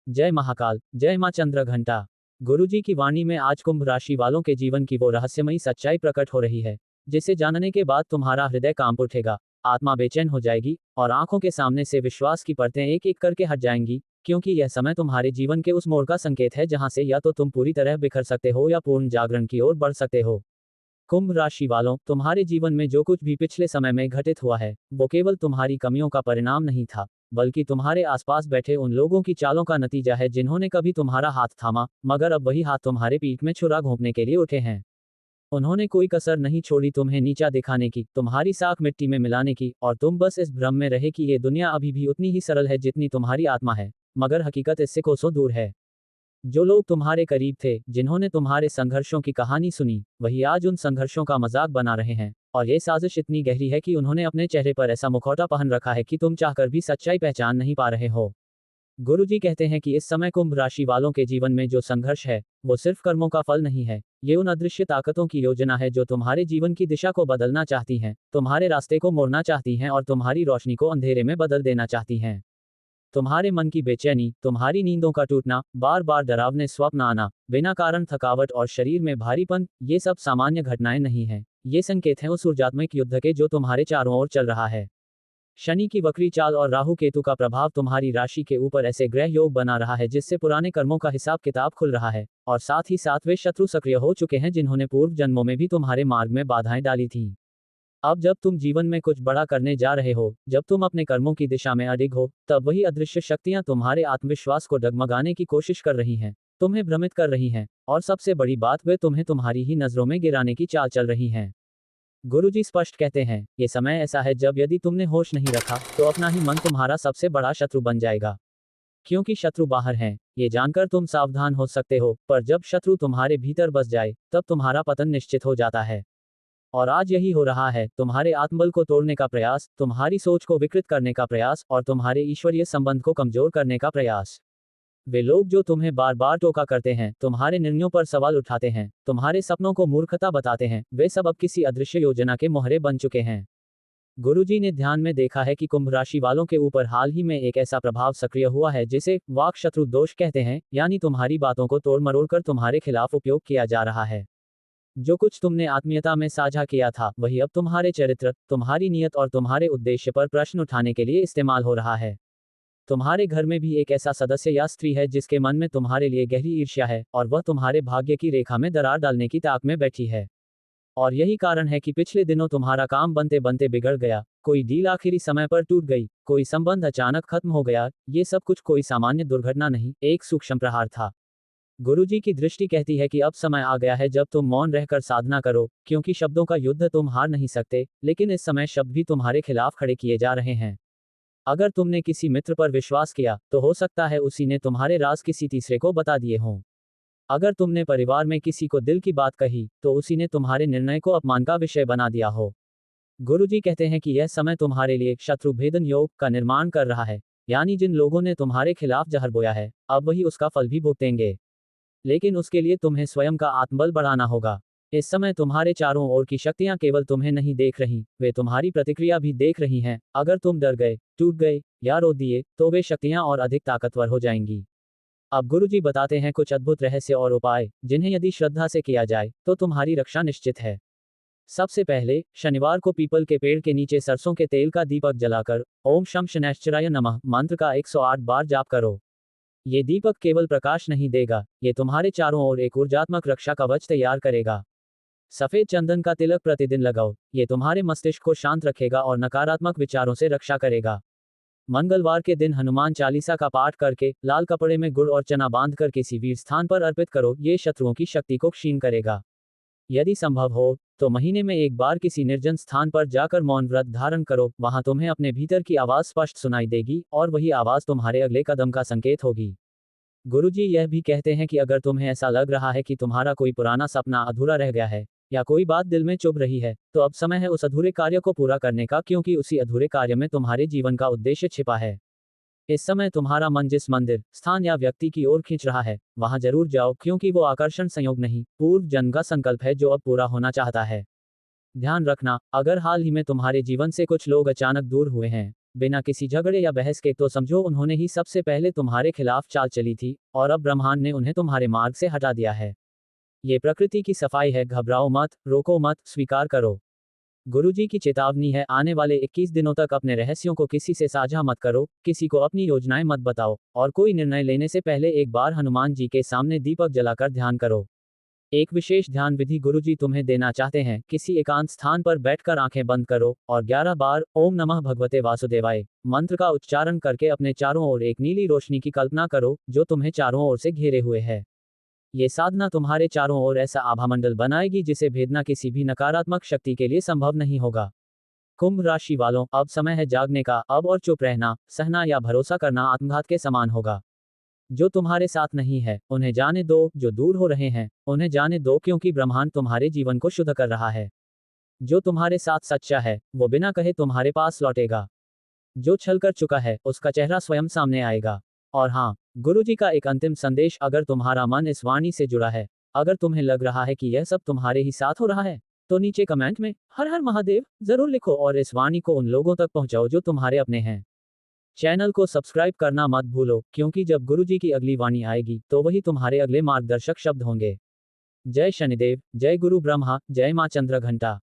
जय महाकाल, जय मां चंद्रघंटा। गुरुजी की वाणी में आज कुंभ राशि वालों के जीवन की वो रहस्यमयी सच्चाई प्रकट हो रही है, जिसे जानने के बाद तुम्हारा हृदय कांप उठेगा, आत्मा बेचैन हो जाएगी और आंखों के सामने से विश्वास की परतें एक एक करके हट जाएंगी, क्योंकि यह समय तुम्हारे जीवन के उस मोड़ का संकेत है जहां से या तो तुम पूरी तरह बिखर सकते हो या पूर्ण जागरण की ओर बढ़ सकते हो। कुंभ राशि वालों, तुम्हारे जीवन में जो कुछ भी पिछले समय में घटित हुआ है, वो केवल तुम्हारी कमियों का परिणाम नहीं था, बल्कि तुम्हारे आसपास बैठे उन लोगों की चालों का नतीजा है जिन्होंने कभी तुम्हारा हाथ थामा, मगर अब वही हाथ तुम्हारे पीठ में छुरा घोंपने के लिए उठे हैं। उन्होंने कोई कसर नहीं छोड़ी तुम्हें नीचा दिखाने की, तुम्हारी साख मिट्टी में मिलाने की, और तुम बस इस भ्रम में रहे कि ये दुनिया अभी भी उतनी ही सरल है जितनी तुम्हारी आत्मा है, मगर हकीकत इससे कोसों दूर है। जो लोग तुम्हारे करीब थे, जिन्होंने तुम्हारे संघर्षों की कहानी सुनी, वही आज उन संघर्षों का मजाक बना रहे हैं, और ये साजिश इतनी गहरी है कि उन्होंने अपने चेहरे पर ऐसा मुखौटा पहन रखा है कि तुम चाहकर भी सच्चाई पहचान नहीं पा रहे हो। गुरुजी कहते हैं कि इस समय कुंभ राशि वालों के जीवन में जो संघर्ष है, वो सिर्फ कर्मों का फल नहीं है, ये उन अदृश्य ताकतों की योजना है जो तुम्हारे जीवन की दिशा को बदलना चाहती हैं, तुम्हारे रास्ते को मोड़ना चाहती हैं और तुम्हारी रोशनी को अंधेरे में बदल देना चाहती हैं। तुम्हारे मन की बेचैनी, तुम्हारी नींदों का टूटना, बार बार डरावने स्वप्न आना, बिना कारण थकावट और शरीर में भारीपन, ये सब सामान्य घटनाएं नहीं हैं, ये संकेत हैं उस ऊर्जात्मक युद्ध के जो तुम्हारे चारों ओर चल रहा है। शनि की वक्री चाल और राहु केतु का प्रभाव तुम्हारी राशि के ऊपर ऐसे ग्रह योग बना रहा है जिससे पुराने कर्मों का हिसाब किताब खुल रहा है, और साथ ही साथ वे शत्रु सक्रिय हो चुके हैं जिन्होंने पूर्व जन्मों में भी तुम्हारे मार्ग में बाधाएं डाली थीं। अब जब तुम जीवन में कुछ बड़ा करने जा रहे हो, जब तुम अपने कर्मों की दिशा में अडिग हो, तब वही अदृश्य शक्तियां तुम्हारे आत्मविश्वास को डगमगाने की कोशिश कर रही हैं, तुम्हें भ्रमित कर रही हैं, और सबसे बड़ी बात, वे तुम्हें तुम्हारी ही नजरों में गिराने की चाल चल रही हैं। गुरुजी स्पष्ट कहते हैं, ये समय ऐसा है जब यदि तुमने होश नहीं रखा, तो अपना ही मन तुम्हारा सबसे बड़ा शत्रु बन जाएगा। क्योंकि शत्रु बाहर हैं, ये जानकर तुम सावधान हो सकते हो, पर जब शत्रु तुम्हारे भीतर बस जाए, तब तुम्हारा पतन निश्चित हो जाता है। और आज यही हो रहा है, तुम्हारे आत्मबल को तोड़ने का प्रयास, तुम्हारी सोच को विकृत करने का प्रयास, और तुम्हारे ईश्वरीय संबंध को कमजोर करने का प्रयास। वे लोग जो तुम्हें बार बार टोका करते हैं, तुम्हारे निर्णयों पर सवाल उठाते हैं, तुम्हारे सपनों को मूर्खता बताते हैं, वे सब अब किसी अदृश्य योजना के मोहरे बन चुके हैं। गुरुजी ने ध्यान में देखा है कि कुंभ राशि वालों के ऊपर हाल ही में एक ऐसा प्रभाव सक्रिय हुआ है जिसे वाक शत्रु दोष कहते हैं, यानी तुम्हारी बातों को तोड़ मरोड़ कर तुम्हारे खिलाफ उपयोग किया जा रहा है। जो कुछ तुमने आत्मीयता में साझा किया था, वही अब तुम्हारे चरित्र, तुम्हारी नीयत और तुम्हारे उद्देश्य पर प्रश्न उठाने के लिए इस्तेमाल हो रहा है। तुम्हारे घर में भी एक ऐसा सदस्य या स्त्री है जिसके मन में तुम्हारे लिए गहरी ईर्ष्या है, और वह तुम्हारे भाग्य की रेखा में दरार डालने की ताक में बैठी है। और यही कारण है कि पिछले दिनों तुम्हारा काम बनते बनते बिगड़ गया, कोई डील आखिरी समय पर टूट गई, कोई संबंध अचानक खत्म हो गया, ये सब कुछ कोई सामान्य दुर्घटना नहीं, एक सूक्ष्म प्रहार था। गुरुजी की दृष्टि कहती है कि अब समय आ गया है जब तुम मौन रहकर साधना करो, क्योंकि शब्दों का युद्ध तुम हार नहीं सकते, लेकिन इस समय शब्द भी तुम्हारे खिलाफ खड़े किए जा रहे हैं। अगर तुमने किसी मित्र पर विश्वास किया, तो हो सकता है उसी ने तुम्हारे राज किसी तीसरे को बता दिए हों। अगर तुमने परिवार में किसी को दिल की बात कही, तो उसी ने तुम्हारे निर्णय को अपमान का विषय बना दिया हो। गुरुजी कहते हैं कि यह समय तुम्हारे लिए शत्रु भेदन योग का निर्माण कर रहा है, यानी जिन लोगों ने तुम्हारे खिलाफ जहर बोया है, अब वही उसका फल भी भुगतेंगे। लेकिन उसके लिए तुम्हें स्वयं का आत्मबल बढ़ाना होगा। इस समय तुम्हारे चारों ओर की शक्तियां केवल तुम्हें नहीं देख रही, वे तुम्हारी प्रतिक्रिया भी देख रही हैं। अगर तुम डर गए, टूट गए या रो दिए, तो वे शक्तियां और अधिक ताकतवर हो जाएंगी। अब गुरुजी बताते हैं कुछ अद्भुत रहस्य और उपाय, जिन्हें यदि श्रद्धा से किया जाए, तो तुम्हारी रक्षा निश्चित है। सबसे पहले, शनिवार को पीपल के पेड़ के नीचे सरसों के तेल का दीपक जलाकर ओम शम शनैश्चराय नमः मंत्र का 108 बार जाप करो। ये दीपक केवल प्रकाश नहीं देगा, ये तुम्हारे चारों ओर एक ऊर्जात्मक रक्षा कवच तैयार करेगा। सफेद चंदन का तिलक प्रतिदिन लगाओ, ये तुम्हारे मस्तिष्क को शांत रखेगा और नकारात्मक विचारों से रक्षा करेगा। मंगलवार के दिन हनुमान चालीसा का पाठ करके, लाल कपड़े में गुड़ और चना बांधकर किसी वीर स्थान पर अर्पित करो, ये शत्रुओं की शक्ति को क्षीण करेगा। यदि संभव हो, तो महीने में एक बार किसी निर्जन स्थान पर जाकर मौन व्रत धारण करो, वहां तुम्हें अपने भीतर की आवाज स्पष्ट सुनाई देगी, और वही आवाज तुम्हारे अगले कदम का संकेत होगी। गुरुजी यह भी कहते हैं कि अगर तुम्हें ऐसा लग रहा है कि तुम्हारा कोई पुराना सपना अधूरा रह गया है, या कोई बात दिल में चुभ रही है, तो अब समय है उस अधूरे कार्य को पूरा करने का, क्योंकि उसी अधूरे कार्य में तुम्हारे जीवन का उद्देश्य छिपा है। इस समय तुम्हारा मन जिस मंदिर, स्थान या व्यक्ति की ओर खींच रहा है, वहां जरूर जाओ, क्योंकि वो आकर्षण संयोग नहीं, पूर्व जन्म का संकल्प है जो अब पूरा होना चाहता है। ध्यान रखना, अगर हाल ही में तुम्हारे जीवन से कुछ लोग अचानक दूर हुए हैं, बिना किसी झगड़े या बहस के, तो समझो उन्होंने ही सबसे पहले तुम्हारे खिलाफ चाल चली थी, और अब ब्रह्मांड ने उन्हें तुम्हारे मार्ग से हटा दिया है। ये प्रकृति की सफाई है, घबराओ मत, रोको मत, स्वीकार करो। गुरुजी की चेतावनी है, आने वाले 21 दिनों तक अपने रहस्यों को किसी से साझा मत करो, किसी को अपनी योजनाएं मत बताओ, और कोई निर्णय लेने से पहले एक बार हनुमान जी के सामने दीपक जलाकर ध्यान करो। एक विशेष ध्यान विधि गुरुजी तुम्हें देना चाहते हैं। किसी एकांत स्थान पर बैठकर आंखें बंद करो और 11 बार ओम नमः भगवते वासुदेवाय मंत्र का उच्चारण करके अपने चारों ओर एक नीली रोशनी की कल्पना करो, जो तुम्हें चारों ओर से घेरे हुए है। ये साधना तुम्हारे चारों ओर ऐसा आभामंडल बनाएगी जिसे भेदना किसी भी नकारात्मक शक्ति के लिए संभव नहीं होगा। कुंभ राशि वालों, अब समय है जागने का। अब और चुप रहना, सहना या भरोसा करना आत्मघात के समान होगा। जो तुम्हारे साथ नहीं है, उन्हें जाने दो। जो दूर हो रहे हैं, उन्हें जाने दो, क्योंकि ब्रह्मांड तुम्हारे जीवन को शुद्ध कर रहा है। जो तुम्हारे साथ सच्चा है, वो बिना कहे तुम्हारे पास लौटेगा। जो छल कर चुका है, उसका चेहरा स्वयं सामने आएगा। और हाँ, गुरुजी का एक अंतिम संदेश, अगर तुम्हारा मन इस वाणी से जुड़ा है, अगर तुम्हें लग रहा है कि यह सब तुम्हारे ही साथ हो रहा है, तो नीचे कमेंट में हर हर महादेव जरूर लिखो और इस वाणी को उन लोगों तक पहुंचाओ जो तुम्हारे अपने हैं। चैनल को सब्सक्राइब करना मत भूलो, क्योंकि जब गुरुजी की अगली वाणी आएगी, तो वही तुम्हारे अगले मार्गदर्शक शब्द होंगे। जय शनिदेव, जय गुरु ब्रह्मा, जय मां चंद्रघंटा।